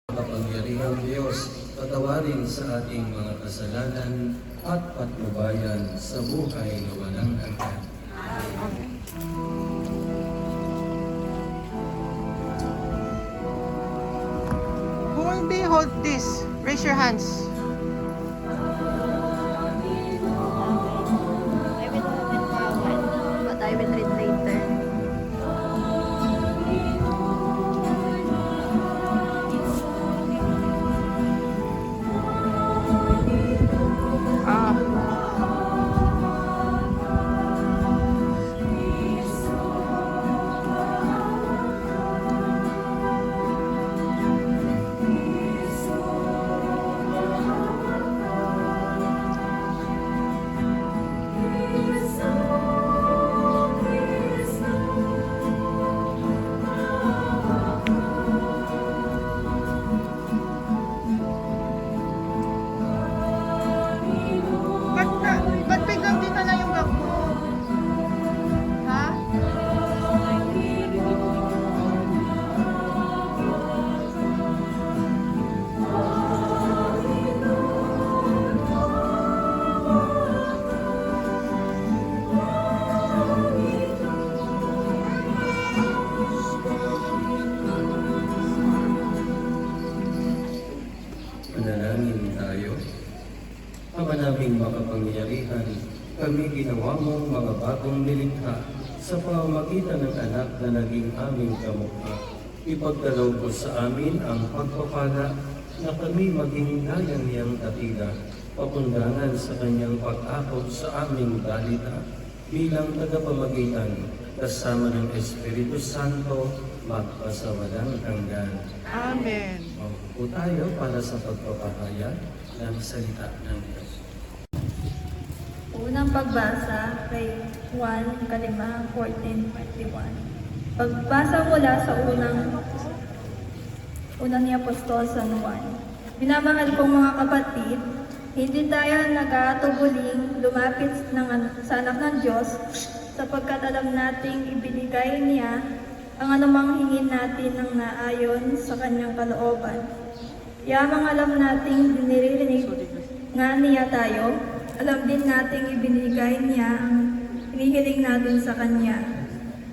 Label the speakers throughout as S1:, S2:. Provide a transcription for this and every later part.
S1: Kapangyarihang Diyos, patawarin sa ating mga kasalanan at patnubayan sa buhay na walang hanggan.
S2: Who will behold this? Raise your hands.
S3: I will open bawal, but I will read later.
S2: Ah. Ba't biglang dinala yung bag mo? Ha?
S1: Manalangin tayo. Ama naming makapangyarihan, kami ginawa mong mga bagong nilikha sa pamamagitan ng anak na naging aming kamukha. Ipagdalaw ko sa amin ang pagpapala na kami maging gayang niyang tatila, papundangan sa kanyang pag-akot sa aming dalita bilang tagapamagitan kasama ng Espiritu Santo magpasawalang hanggan.
S2: Amen.
S1: Maupo tayo para sa pagpapahayag ng salita ng Diyos.
S3: Unang pagbasa kay Juan 5:14-21. Pagbasa mula sa unang ni Apostol San Juan. Minamahal kong mga kapatid, hindi tayo nag-aatubuling lumapit sa anak ng Diyos sapagkat alam nating ibinigay niya ang anumang hingin natin ng naayon sa kanyang kalooban. Yamang alam nating dinirinig nga niya tayo, alam din nating ibinigay niya ang hinihiling natin sa kanya.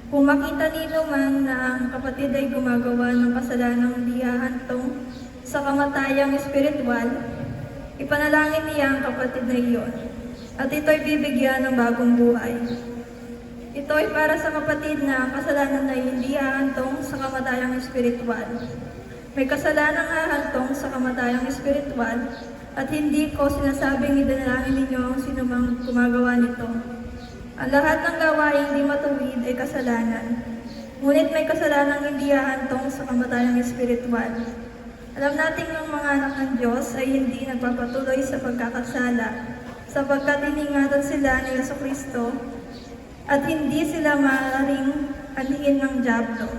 S3: Kung makita nino man na ang kapatid ay gumagawa ng kasalanang di hahantong sa kamatayang espiritual, ipanalangin niya ang kapatid na iyon, at ito'y bibigyan ng bagong buhay. Ito ay para sa kapatid na ang kasalanan ay hindi hahantong sa kamatayang espiritual. May kasalanang hahantong sa kamatayang espiritual at hindi ko sinasabing idinalangin ninyo ang sinumang gumagawa nito. Ang lahat ng gawain hindi matuwid ay kasalanan. Ngunit may kasalanang hindi hahantong sa kamatayang espiritual. Alam nating ang mga anak ng Diyos ay hindi nagpapatuloy sa pagkakasala sapagkat iningatan sila ni Jesucristo at hindi sila maaaring alihin ng dyablo.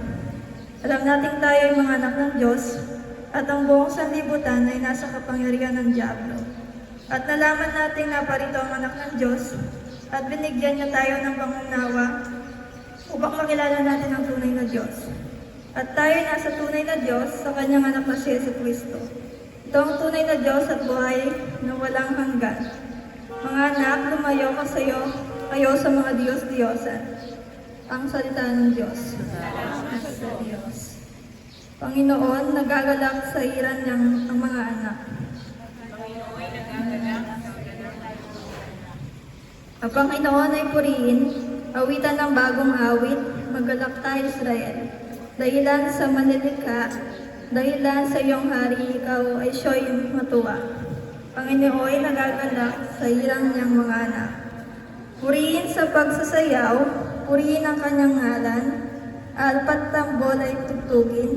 S3: Alam nating tayo ay mga anak ng Diyos at ang buong sanlibutan ay nasa kapangyarihan ng dyablo. At nalaman natin na parito ang anak ng Diyos at binigyan niya tayo ng pangunawa upang makilala natin ang tunay na Diyos. At tayo ay nasa tunay na Diyos sa kanyang anak na si Jesucristo. Ito ang tunay na Diyos at buhay na walang hanggan. Mga anak, lumayo kayo sa mga Diyos-Diyosan. Ang salita ng Diyos. Salamat sa Diyos. Panginoon, nagagalak sa iran niyang ang mga anak. Ang Panginoon ay purihin, awitan ng bagong awit, magalak tayo Israel. Dahilan sa manilikha, dahilan sa iyong hari, ikaw ay siya'y matuwa. Panginoon ay nagagalak sa iran niyang mga anak. Purihin sa pagsasayaw, purihin ang kanyang ngalan, alpat tambol ay tugtugin,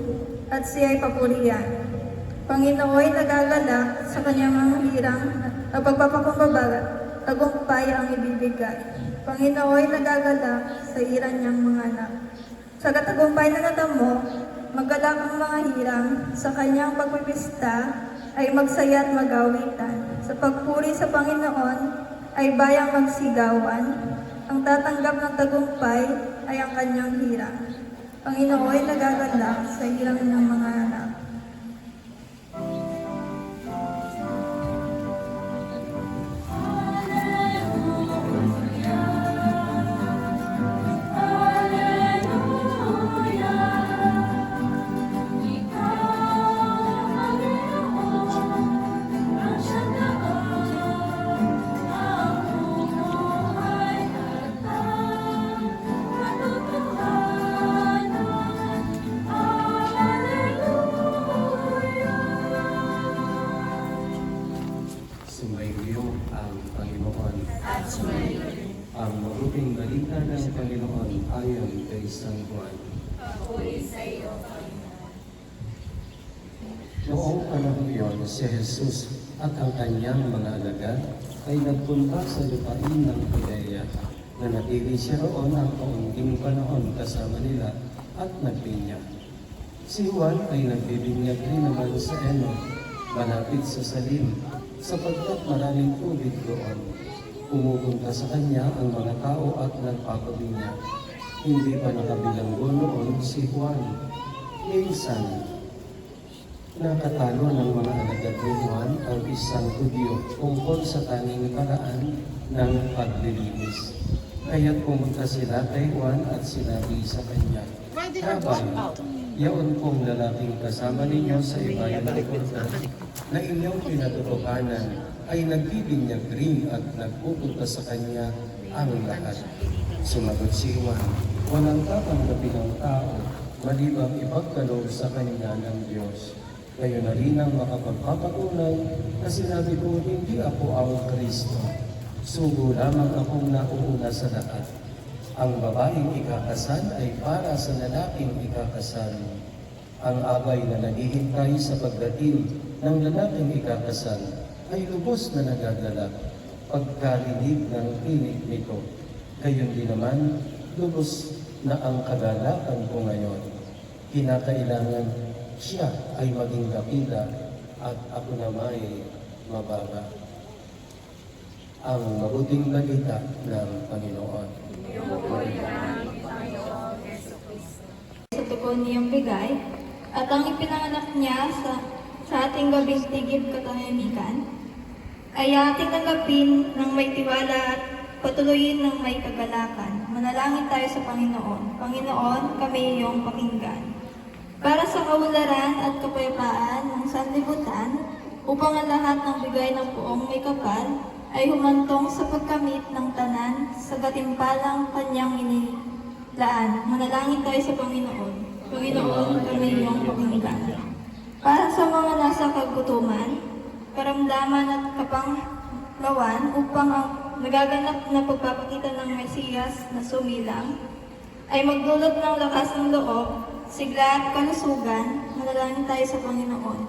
S3: at siya ay papurihan. Panginoon ay nagagalak sa kanyang mga hirang at pagpapakumbaba, tagumpay ang ibibigay. Panginoon ay nagagalak sa iran niyang mga anak. Sa katagumpay na natamo, magalak ang mga hirang, sa kanyang pagpipista ay magsaya at magawitan. Sa pagpuri sa Panginoon ay bayang magsigawan, ang tatanggap ng tagumpay ay ang kanyang hirang. Panginoon ay nagagalak sa hirang ng mga anak.
S1: mabuting balita ng Panginoon ayon kay San Juan. Noong panahon iyon, si Jesus at ang kanyang mga alagad ay nagpunta sa lupain ng Judea. Nanatili siya roon ang kaunting panahon kasama nila at nagbinyag. Si Juan ay nagbibinyag rin naman sa Enon, malapit sa Salim, sapagkat maraming tubig doon. Pumupunta sa kanya ang mga tao at nagpapabinyag. Hindi pa nakabilanggo noon si Juan. Minsan, nakatalo ng mga alagad ni Juan ang isang Hudyo tungkol sa tanging paraan ng paglilinis. Kaya't pumunta sila kay Juan at sinabi sa kanya, "Rabay, yaon pong lalaking kasama ninyo sa ibayan ng Jordan na inyong pinatutukanan ay nagbibinyag rin at nagpupunta sa kanya ang lahat." Sumagot si Juan, "Walang tatanggapin ng tao, malibang ipagkaloob sa kanya ng Diyos. Kayo na rin ang makapagpapatunay na sinabi ko, hindi ako ang Kristo. Sugo lamang akong nauuna sa lahat. Ang babaeng ikakasal ay para sa lalaking ikakasal. Ang abay na naghihintay sa pagdating ng lalaking ikakasal ay lubos na nagagalak pagkarinig ng tinig nito. Gayon din naman, lubos na ang kagalakan ko ngayon. Kinakailangan siya ay maging dakila at ako naman ay mababa." Ang mabuting balita ng Panginoon.
S3: Sa tugon niyang bigay, at ang ipinanganak niya sa ating gabing tigib katahimikan, ay ating tanggapin ng may tiwala at patuloyin ng may kagalakan. Manalangin tayo sa Panginoon. Panginoon, kami iyong pakinggan. Para sa kaunlaran at kapayapaan ng sanlibutan, upang ang lahat ng bigay ng buong may kapal ay humantong sa pagkamit ng tanan sa gatimpalang kanyang inilaan. Manalangin tayo sa Panginoon. Panginoon, kami iyong pakinggan. Para sa mga nasa kagutuman, karamdaman at kapanglawan upang ang nagaganap na pagpapakita ng Mesiyas na sumilang ay magdulot ng lakas ng loob, sigla at kalusugan. Manalangin tayo sa Panginoon.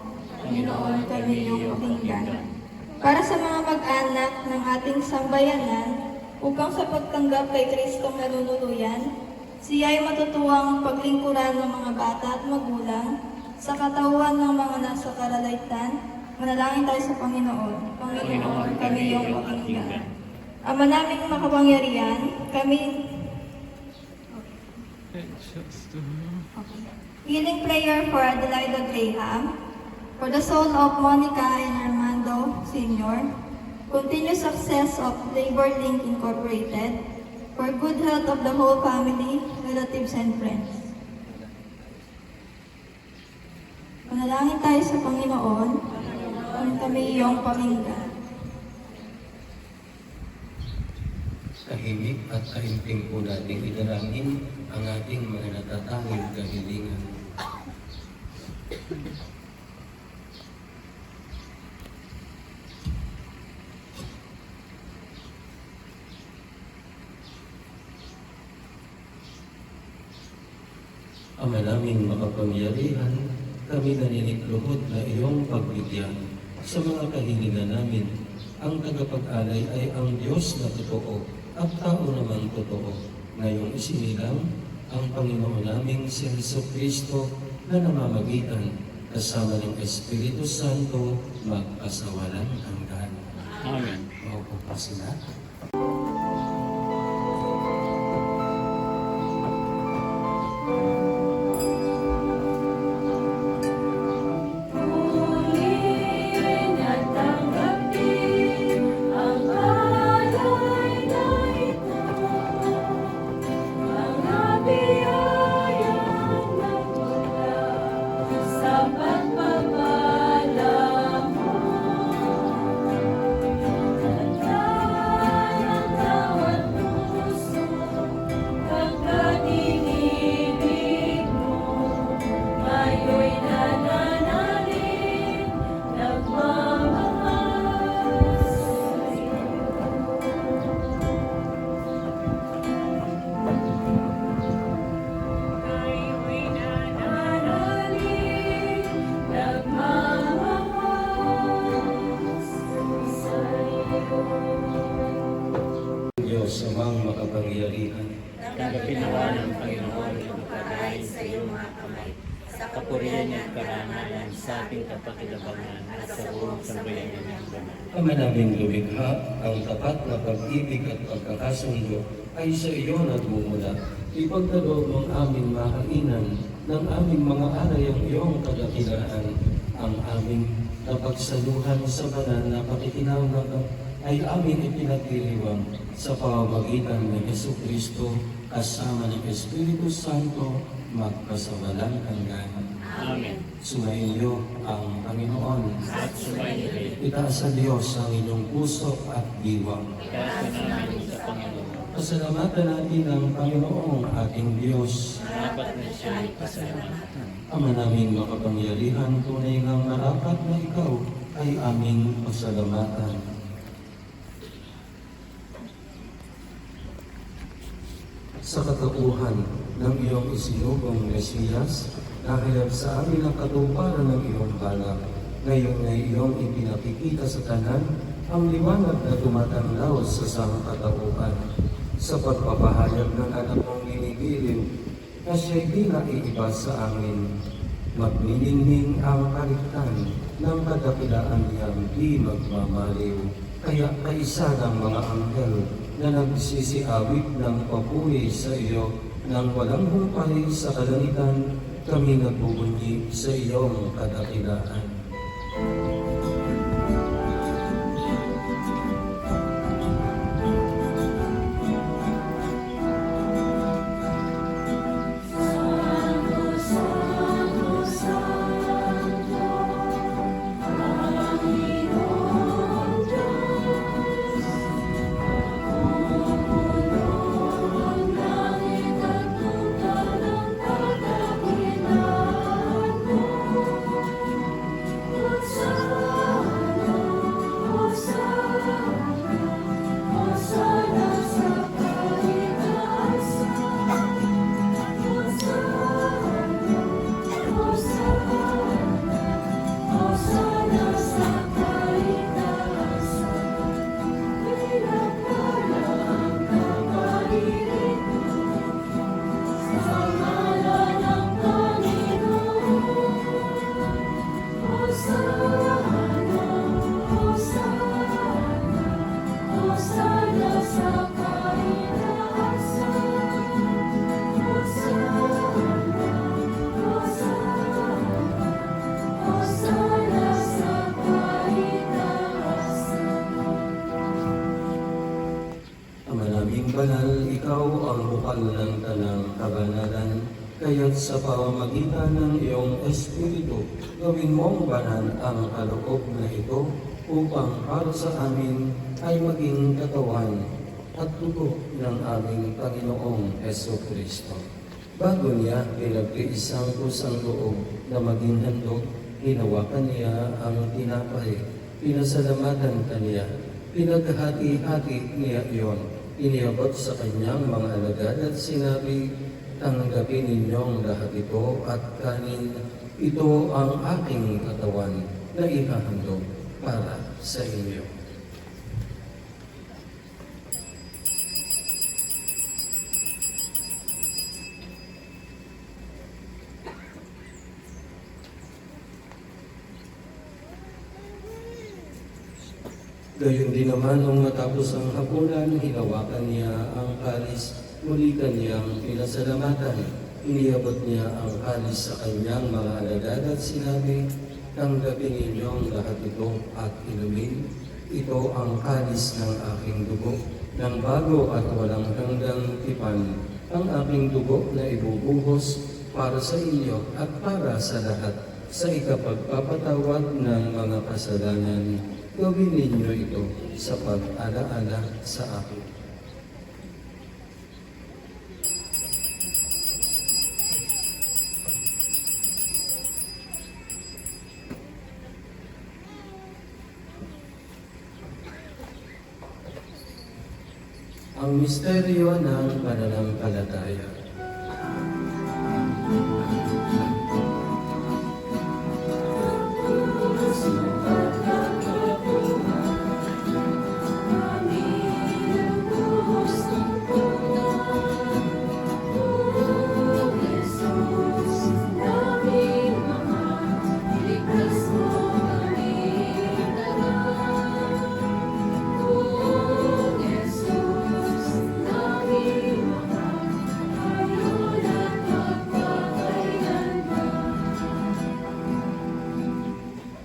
S3: Panginoon, kami iyong pakinggan. Para sa mga mag-anak ng ating sambayanan, upang sa pagtanggap kay Kristong nanunuluyan, siya ay matutuwang paglingkuran ng mga bata at magulang sa katawan ng mga nasa karalaitan. Manalangin tayo sa Panginoon. Panginoon, kami iyong pakinggan. Ama naming makapangyarihan, healing prayer for Adelaida Graham, for the soul of Monica and Armando Sr., continued success of Labor Link Incorporated, for good health of the whole family, relatives, and friends. Manalangin tayo sa Panginoon, kung kami iyong pakinggan.
S1: Tahimik at kaimting po natin idalangin ang ating mga natatanging kahilingan. Ama naming makapangyarihan, kami naninikluhod na iyong pagbigyan sa mga kahilingan namin. Ang tagapag-alay ay ang Diyos na totoo at tao naman totoo, ngayong isinilang ang Panginoon naming si Jesucristo na namamagitan kasama ng Espiritu Santo magpasawalang hanggan. Amen. Maupo pa sila.
S4: pinawa ng Panginoon na magpadahin sa iyong mga kamay, sa kapurihan at karangalan sa ating kapakinabangan at sa buong sambayanan ng banal.
S1: Ama naming lumikha, ang tapat na pag-ibig at pagkakasundo ay sa iyo nagmumula. Ipagkaloob mong aming makainan ng aming mga aray ang iyong kadakilaan, ang aming napagsaluhan sa banal na pakikinabang ay aming ipinagdiriwang sa pamamagitan ni Jesucristo kasama ng Espiritu Santo magpasawalang hanggan.
S4: Amen.
S1: Sumainyo ang Panginoon.
S4: At sumayin rin.
S1: Itaas sa Diyos ang inyong puso at diwa.
S4: Itaas namin sa Panginoon.
S1: Pasalamatan natin ang Panginoong ating Diyos.
S4: Dapat na siya ay pasalamatan.
S1: Ama naming makapangyarihan, tunay ngang marapat na ikaw ay aming pasalamatan. Sa katauhan ng iyong isinugong Mesiyas, dahil sa amin ang katuparan ng iyong balak, ngayon na iyong ipinakikita sa tanan ang liwanag na tumatanglaw sa sangkatauhan. Sa pagpapahayag ng anak mong ginigiling, na siya'y di naiiba sa amin, magniningning ang kaliktan ng kadakilaan niyang di magmamaliw. Kaya kaisa ng mga anghel na nagsisiawit ng papuri sa iyo nang walang humpay sa kalangitan, kami nagbubunyi sa iyong kadakilaan. Banal, ikaw ang bukal ng tanang kabanalan, kaya't sa pamamagitan ng iyong Espiritu, gawin mong banal ang kaloob na ito upang para sa amin ay maging katawan at dugo ng aming Panginoong Jesucristo. Bago niya pinagtiisang kusang loob na maging handog, hinawakan niya ang tinapay, pinasalamatan kaniya, pinaghati-hati niya iyon, iniabot sa kanyang mga alagad at sinabi, tanggapin ninyong lahat ito at kanin, ito ang aking katawan na ihahandog para sa inyo. Gayon din naman nung matapos ang hapunan, hinawakan niya ang kalis, muli kaniyang pinasalamatan. Iniabot niya ang kalis sa kanyang mga alagad at sinabi, tanggapin ninyong lahat ito at inumin. Ito ang kalis ng aking dugo, ng bago at walang hanggang tipan, ang aking dugo na ibubuhos para sa inyo at para sa lahat, sa ikapagpapatawad ng mga kasalanan. Gawin ninyo ito sa pag-alaala sa akin. Ang misteryo ng pananampalataya.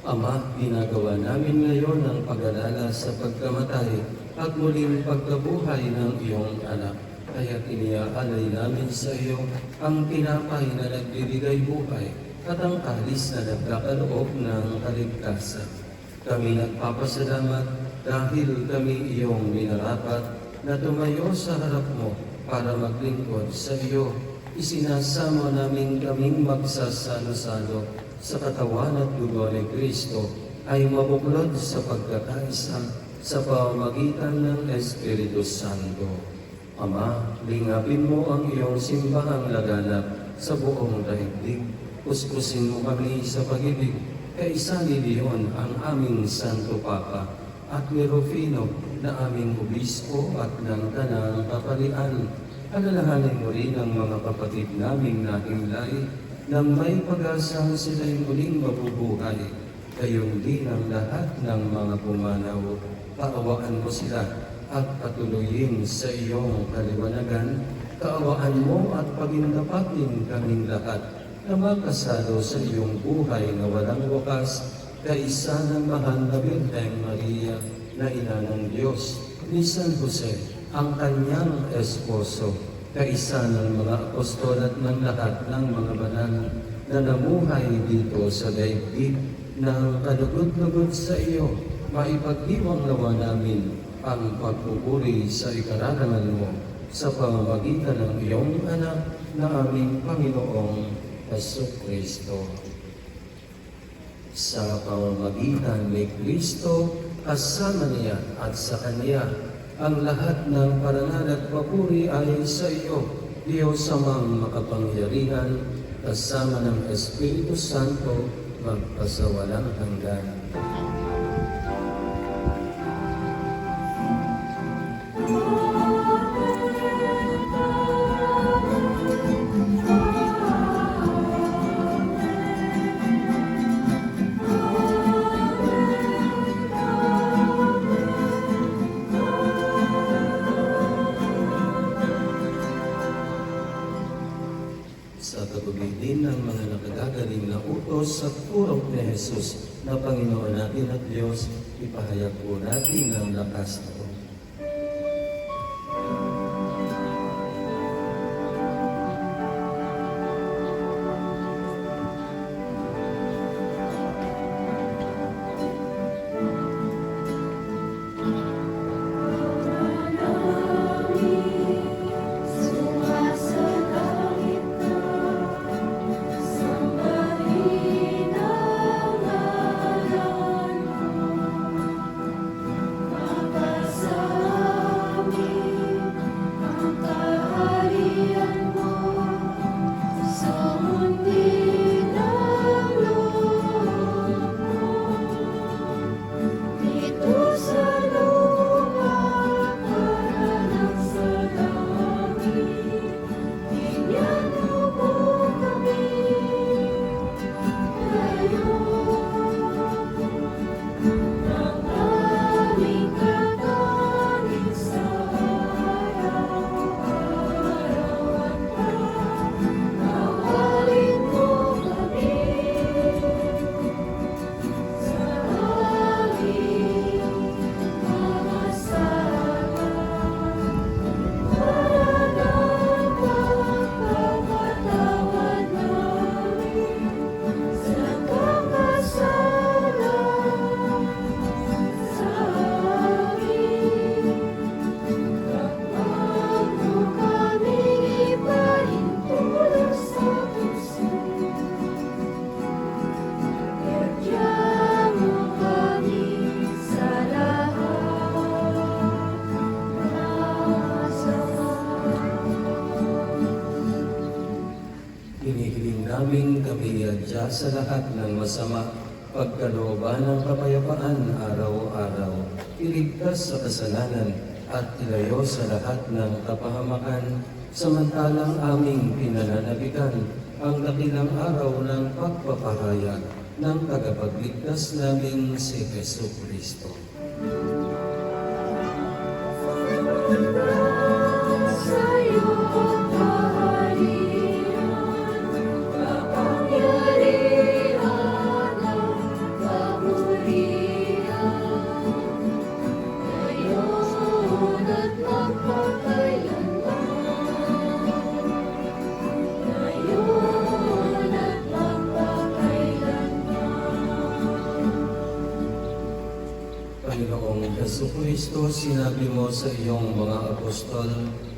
S1: Ama, ginagawa namin ngayon ang pag-alala sa pagkamatay at muling pagkabuhay ng iyong anak. Kaya iniaalay namin sa iyo ang tinapay na nagbibigay buhay at ang kalis na nagkakaloob ng kaligtasan. Kami nagpapasalamat dahil kami iyong minarapat na tumayo sa harap mo para maglingkod sa iyo. Isinasamo namin kaming magsasalo-salo sa katawan at dugo ni Kristo ay mabuklod sa pagkakaisa sa pamamagitan ng Espiritu Santo. Ama, lingapin mo ang iyong simbahang laganap sa buong daigdig. Kuskusin mo kami sa pag-ibig kay San Leon ang aming Santo Papa at ni Rufino na aming obispo at ng kanang kapalian. Alalahanin mo rin ang mga kapatid naming nahimlay na may pag-asang sila'y muling mabubuhay. Gayong din ang lahat ng mga pumanaw. Kaawaan mo sila at patuloyin sa iyong kaliwanagan. Kaawaan mo at pagindapatin kaming lahat na makasalo sa iyong buhay na walang wakas, kaisa ng mahal na Birheng Maria na ina ng Diyos, ni San Jose, ang kanyang esposo, kaisa ng mga apostol at ng lahat ng mga banal na namuhay dito sa daigdig ng kalugod-lugod sa iyo, maipagdiwang nawa namin ang pagpupuri sa ikararangal mo sa pamamagitan ng iyong anak na aming Panginoong Jesucristo. Sa pamamagitan ni Kristo, kasama niya at sa Kanya, ang lahat ng parangal at papuri ay sa iyo, Diyos amang makapangyarihan, kasama ng Espiritu Santo, magpasawalang hanggan. Sa katuloy din ng mga nakagagaling na utos sa purok ni Jesus na Panginoon natin at Diyos, ipahayag po natin ang lakas na ito. Hinihiling namin kami adya sa lahat ng masama, pagkalooban ng kapayapaan araw-araw, iligtas sa kasalanan at ilayo sa lahat ng kapahamakan, samantalang aming pinananabikan ang dakilang araw ng pagpapahayag ng tagapagligtas naming si Jesucristo.
S5: Kapangyarihan ng
S1: Panginoong Jesucristo, sinabi mo sa iyong mga apostol,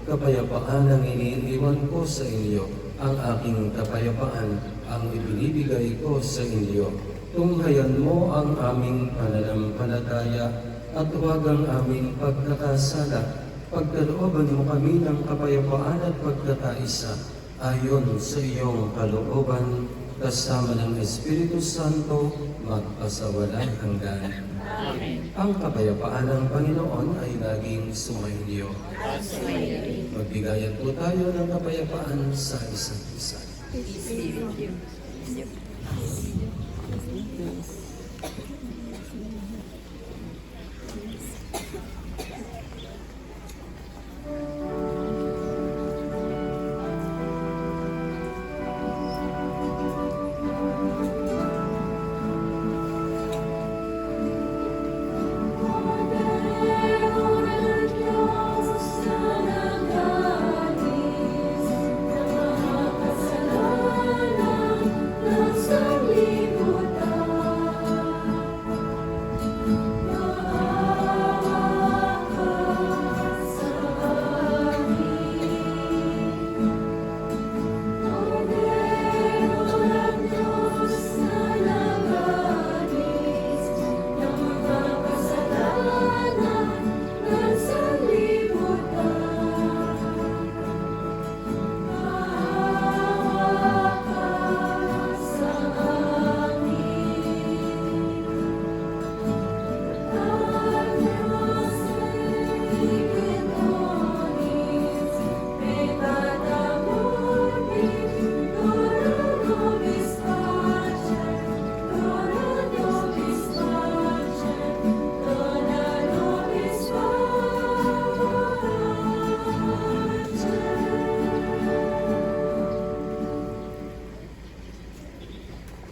S1: kapayapaan ang iniiwan ko sa inyo, ang aking kapayapaan ang ibinibigay ko sa inyo. Tunghayan mo ang aming pananampalataya at huwag ang aming pagkakasala. Pagkalooban mo kami ng kapayapaan at pagkakaisa ayon sa iyong kalooban, kasama ng Espiritu Santo, magpasawalang hanggan.
S4: Amen.
S1: Ang kapayapaan ng Panginoon ay laging sumainyo.
S4: At sumayo rin.
S1: Magbigayan po tayo ng kapayapaan sa isa't isa.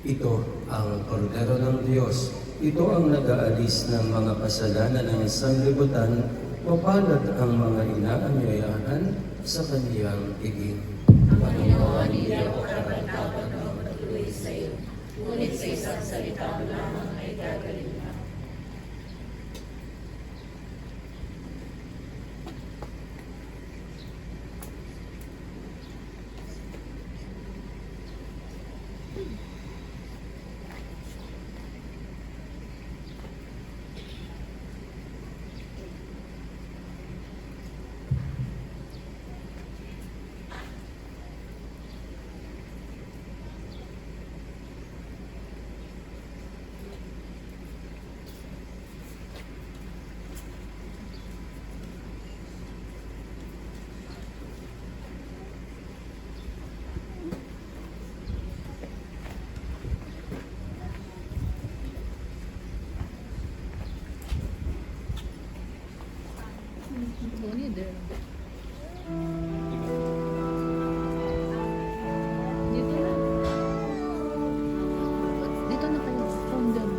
S1: Ito ang kordero ng Diyos. Ito ang nag-aalis ng mga kasalanan ng sanlibutan. Mapalad ang mga inaanyayahan sa kaniyang tiging.
S4: Panginoon, hindi ako karapat-dapat na magpatuloy sa iyo. Ngunit sa isang salita mo lamang ay gagaling na.
S2: Dito na kayo. Phone doon.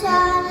S5: Shine.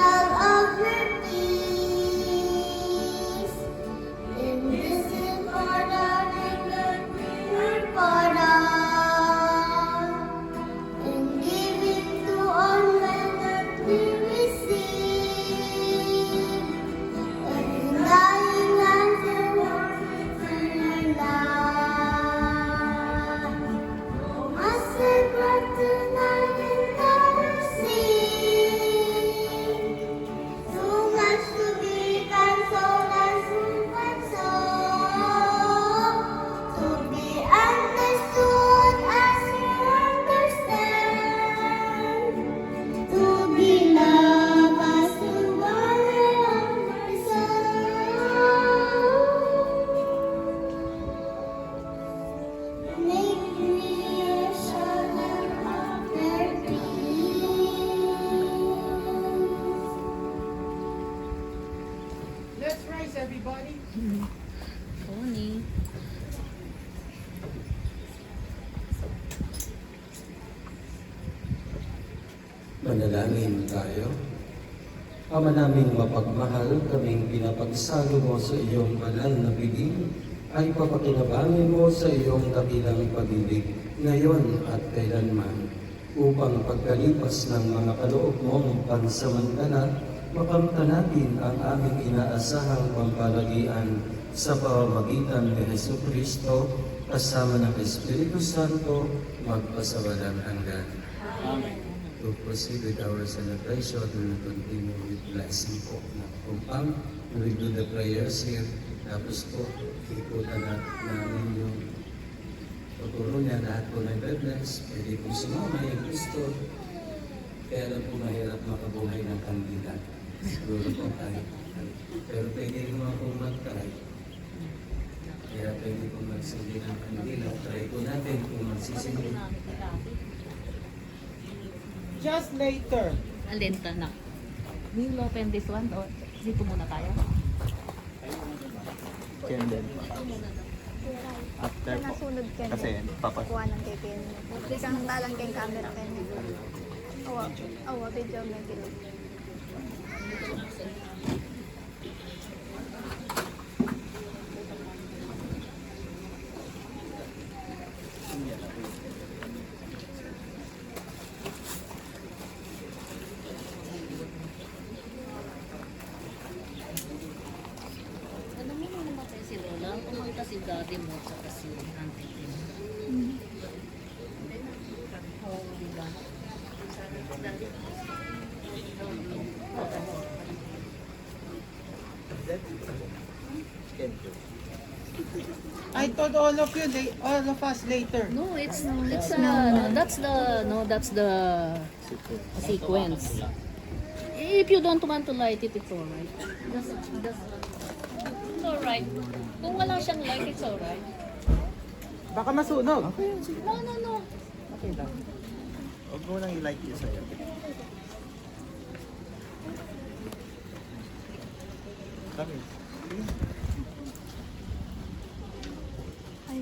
S2: everybody.
S4: Tony.
S1: Manalangin tayo. Ama naming mapagmahal, kaming pinapagsalo mo sa iyong banal na piling, ay papakinabangin mo sa iyong dakilang pag-ibig, ngayon at kailanman, upang pagkalipas ng mga kaloob mong pansamantala, makamta natin ang aming inaasahang pampalagian sa pamamagitan ni Jesucristo, kasama ng Espiritu Santo, magpasawalang hanggan.
S4: Amen.
S1: To proceed with our celebration, we will continue with blessing po na kumpang. We will do the prayers here. Tapos po, ikutan namin yung tuturo niya. Lahat po na i-bless. Pwede po sumama yung Kristo. Kaya lang po mahirap makabuhay ng kandila. Siguro po tayo. Pero pwede rin mga pong mag-try. Kaya pwede po magsindi ng kandila. Try po natin kung magsisindi.
S2: Just later.
S4: Alin ta na? We'll open this one or dito muna tayo?
S5: Candle. After po.
S6: Nasunod ka
S5: Kasi papas.
S6: kuha ng kay Ken. Isang talang kay camera kanya. Awa, video may bilo.
S4: Alam mo nung namatay si Lola, pumunta si daddy mo sa kasi auntie Kim. Oo, diba?
S2: I told all of you, all of us later.
S4: No, that's the sequence. If you don't want to light it, it's alright. It's alright. Kung wala siyang light, it's alright.
S2: Baka masunog.
S4: No.
S5: Okay lang. Huwag mo nang i-like yun sa'yo. Kami.
S6: Ay,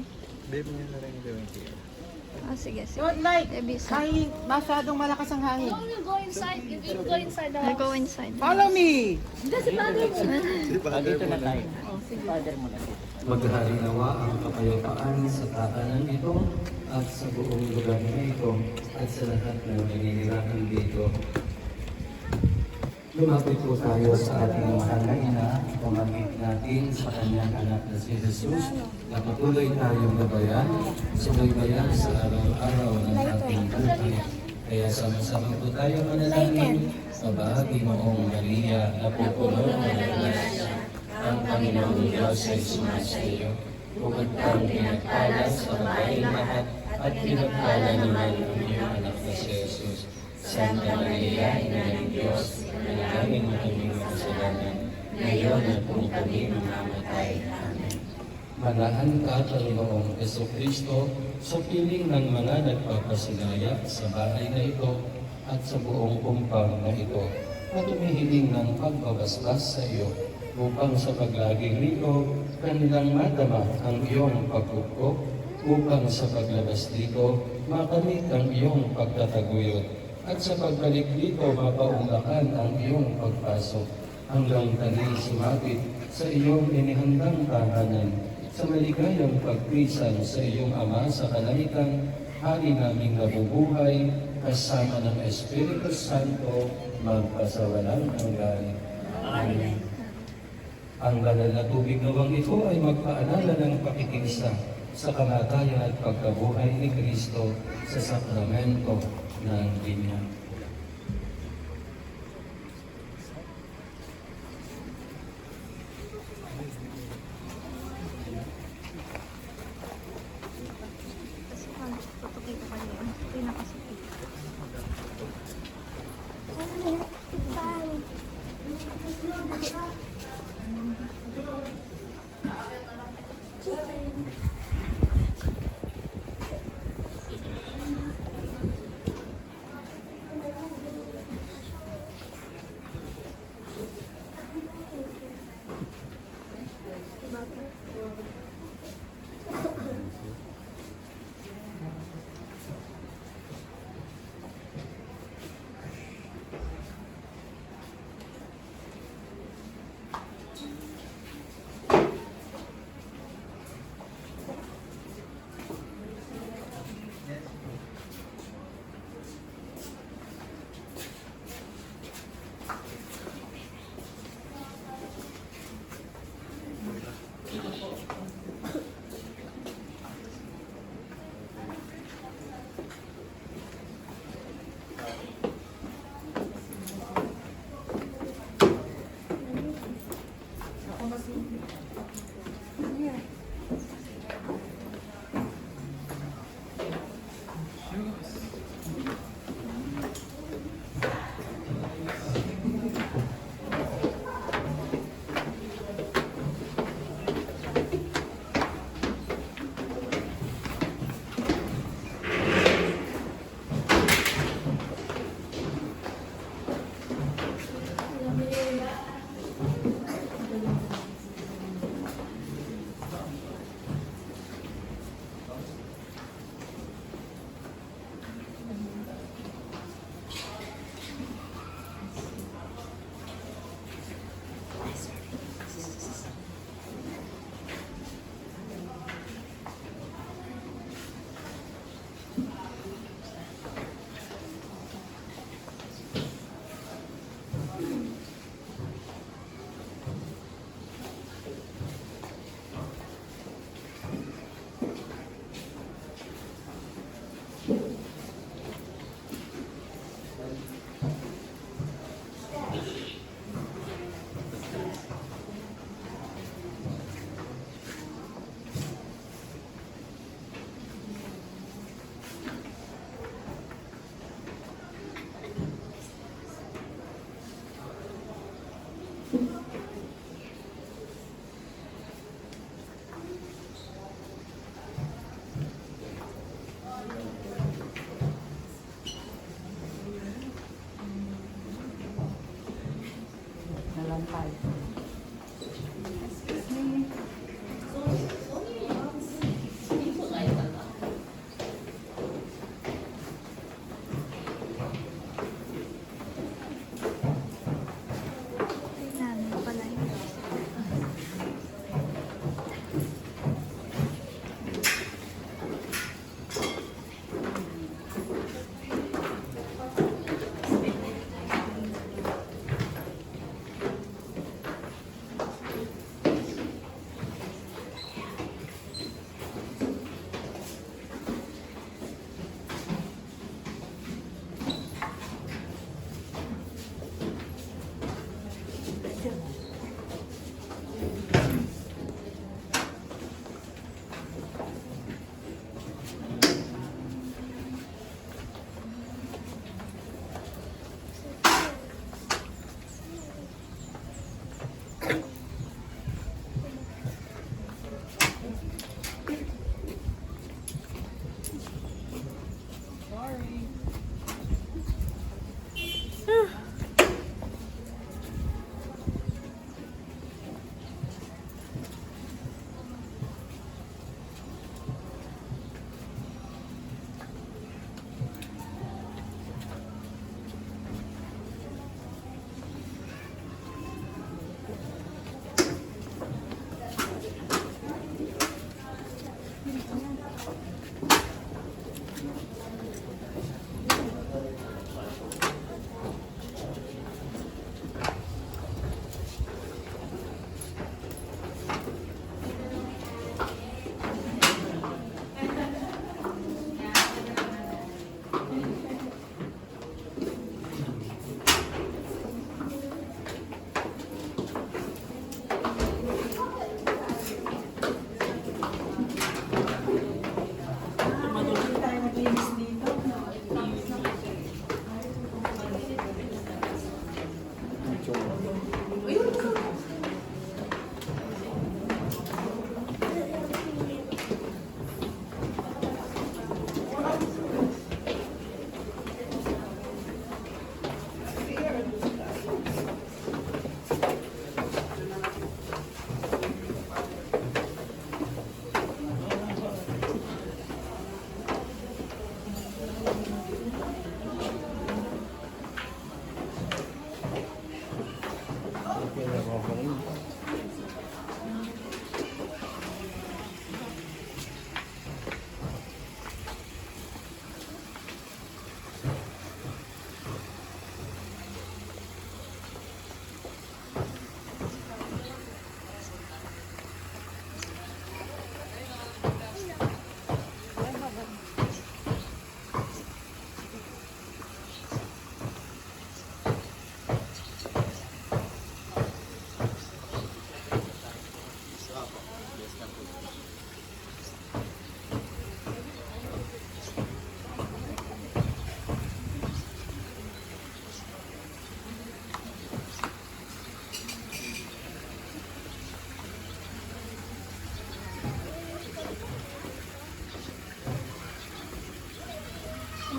S5: Babe niya na rin gawin siya.
S6: sige.
S2: Don't like.
S6: Ebisa.
S2: Hangin, masyadong malakas ang hangin.
S4: No, you go inside. You go inside the
S6: I
S4: house.
S6: go inside.
S2: Follow me.
S4: Kasi father mo.
S5: Dito na tayo.
S4: Father mo na.
S1: Maghari nawa ang kapayapaan sa tahanan ito at sa buong lugar na ito at sa lahat ng naninirahan dito. Lumapit po tayo sa ating mahal na ina, pumagit natin sa kanyang anak na si Jesus na patuloy tayong gabayan, subaybayan sa araw-araw ng ating buhay. Kaya sama-sama po tayo manalangin sa bahagi moong Maria na pupuno ng grasya. Ang Panginoong Diyos ay sumasa iyo. Bukod kang pinagpala sa babaeng lahat at pinagpala naman ang iyong anak na si Jesus. Santa Maria, Ina ng Diyos, manalangin mo kaming makasalanan, ngayon at kung kami mamamatay. Amen. Manahan ka, Panginoong Jesucristo, sa piling ng mga nagpapasinaya sa bahay na ito at sa buong kumpang na ito, at humihiling ng pagbabasbas sa iyo, upang sa paglaging rito, kanilang madama ang iyong pagkukok, upang sa paglabas dito, makamit ang iyong pagtataguyod, at sa pagbalik dito, mapaunlakan ang iyong pagpasok, hanggang tani sumapit sa iyong inihandang tahanan, sa maligayang pagpisan sa iyong Ama sa kalangitan, hari naming nabubuhay, kasama ng Espiritu Santo, magpasawalang hanggan. Amen. Ang banal na tubig nawang ito ay magpaalala ng pakikisa sa kamatayan at pagkabuhay ni Kristo sa sakramento ng binyag.
S6: Kasi paano tutukin ko kanina. Pinakasukin. Yan, pala yun.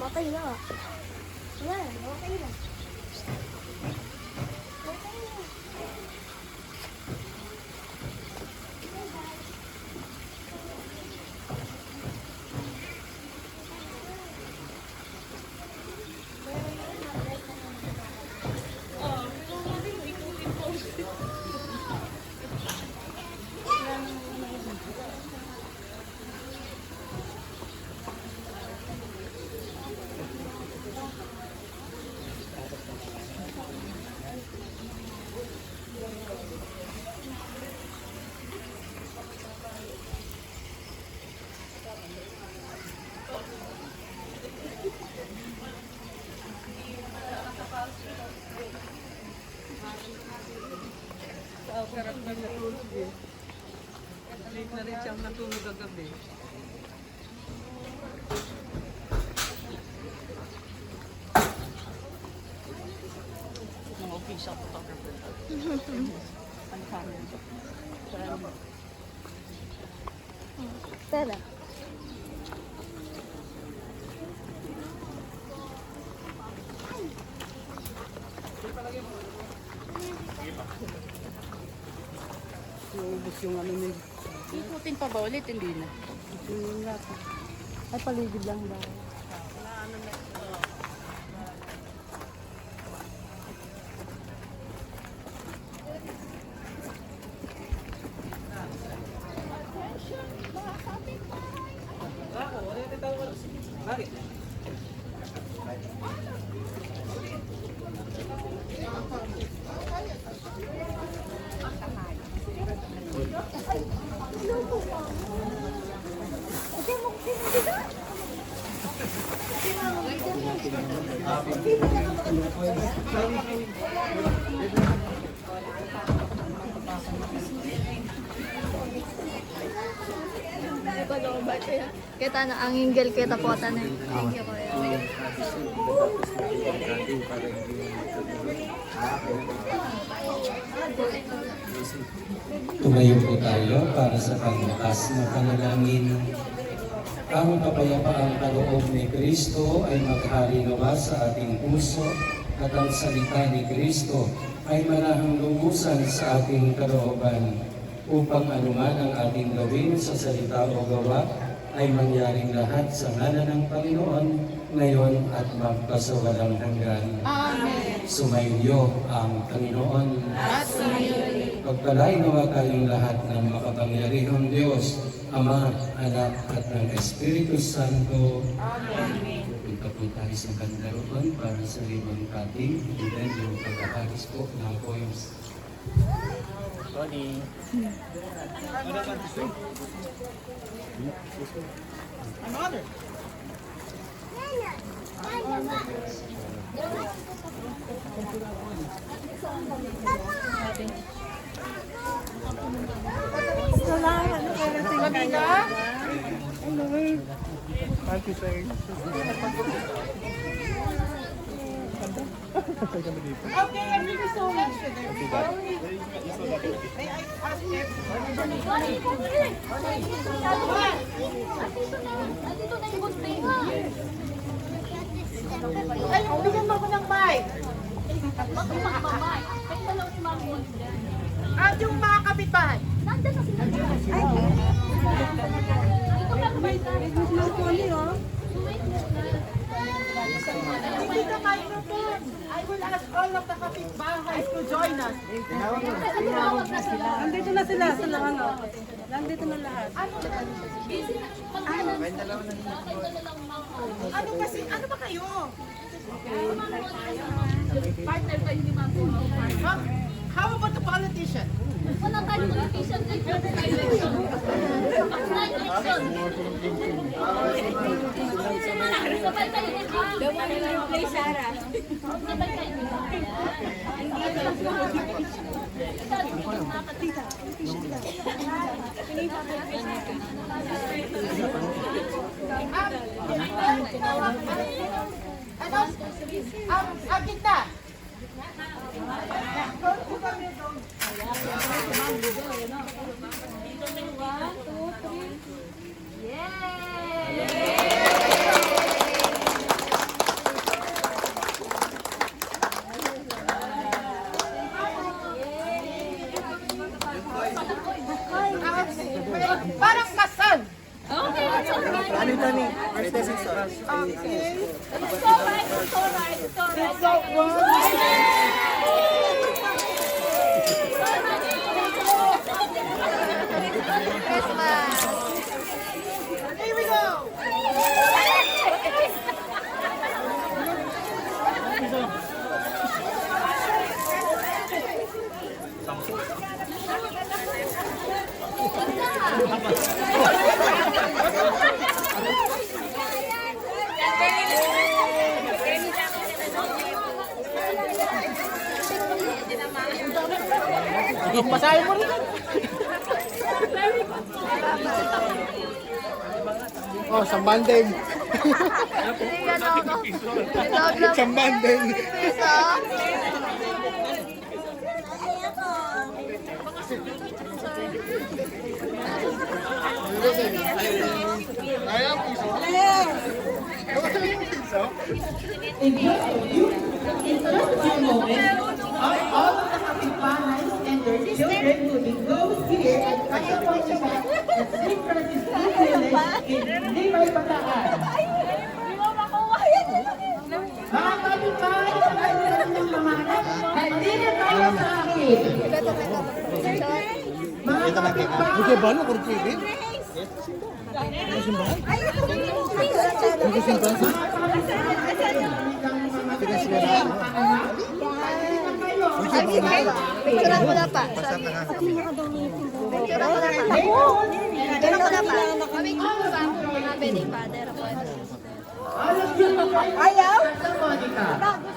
S6: Okay na. Yan, okay na.
S2: Sarap na natulog eh. Late na rin siyang natulog kagabi. official photographer. Ang camera.
S6: Tara.
S2: Ubus yung ano nila. Ikutin pa ba ulit? Hindi na. Yung lahat. Ay, paligid lang ba?
S6: Kita na ang inggel kita po na. Thank you, Kuya.
S1: Tumayo po tayo para sa pangwakas na panalangin. Ang kapayapaang kaloob ni Kristo ay maghari nawa sa ating puso at ang salita ni Kristo ay marahang lumusan sa ating kalooban upang anuman ang ating gawin sa salita o gawa ay mangyaring lahat sa ngalan ng Panginoon ngayon at magpasawalang hanggan. Amen. Sumainyo ang Panginoon. At sumainyo. Pagpalain nawa tayong lahat ng makapangyarihang Diyos, Ama, Anak at ng Espiritu Santo. Amen. Punta po tayo sa kandaroon para sa limang kating and then yung pagkakalis po ng poems.
S4: Tony.
S2: Another. Okay, I'm really sorry. May I ask Ay, bigyan mo ko ng mic. At yung mga kapitbahay. Hindi ka microphone. I will ask all of the kapitbahay to join us. Nandito na sila sa ano. Nandito na lahat. Ano kasi, ano ba kayo? Partner ba hindi How about the politician?
S7: Wala tayong politician sa election. Election. Sabay kayo ni Jim. The one who replaced Sarah. Sabay kayo ni
S2: Agita. Parang kasal.
S7: Okay, that's all right.
S5: Ano ito ni? First day six hours.
S2: Okay.
S7: It's all right, it's all right, it's all right.
S2: Here we go. Basahin mo rin.
S5: Oh, sambandeng.
S6: Sambandeng.
S8: In just a few moments, all of the kapitbahays and their children will be closed here at Casa Monica at St. Francis Village in Libay, Bataan. Mga kapitbahay, ay meron ng mga anak, halina tayo sa akin. Mga kapitbahay,
S6: Picturean ko na pa. Picturean ko na pa. Picturean ko na pa. Kami ko ba? Mga wedding father ako.
S8: all of you, Ayaw? Santa Monica.